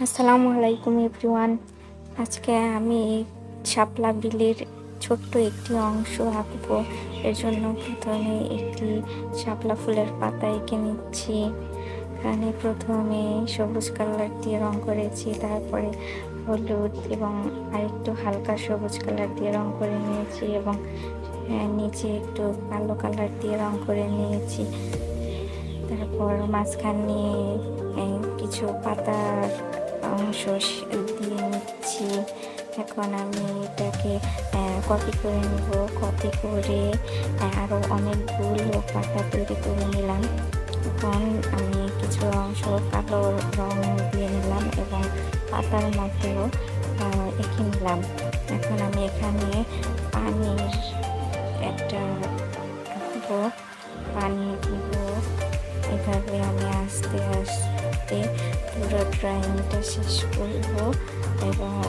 আসসালামু আলাইকুম এভরিওয়ান। আজকে আমি শাপলা বিলের ছোট্ট একটি অংশ আঁকবো। এর জন্য প্রথমে একটি শাপলা ফুলের পাতা এঁকে নিচ্ছি। এখানে প্রথমে সবুজ কালার দিয়ে রং করেছি, তারপরে হলুদ এবং আরেকটু হালকা সবুজ কালার দিয়ে রং করে নিয়েছি এবং নিচে একটু কালো কালার দিয়ে রং করে নিয়েছি। তারপর মাঝখানে কিছু পাতার অংশ দিয়ে নিচ্ছি। এখন আমি এটাকে কপি করে নিব। কপি করে আরও অনেকগুলো পাতা তৈরি করে নিলাম। এখন আমি কিছু অংশ কালো রং দিয়ে নিলাম এবং পাতার মতো এঁকে নিলাম। এখন আমি এখানে পানির একটা পানি দিব। এভাবে আমি আস্তে আস্তে পুরো ড্রয়িংটা শেষ করব এবং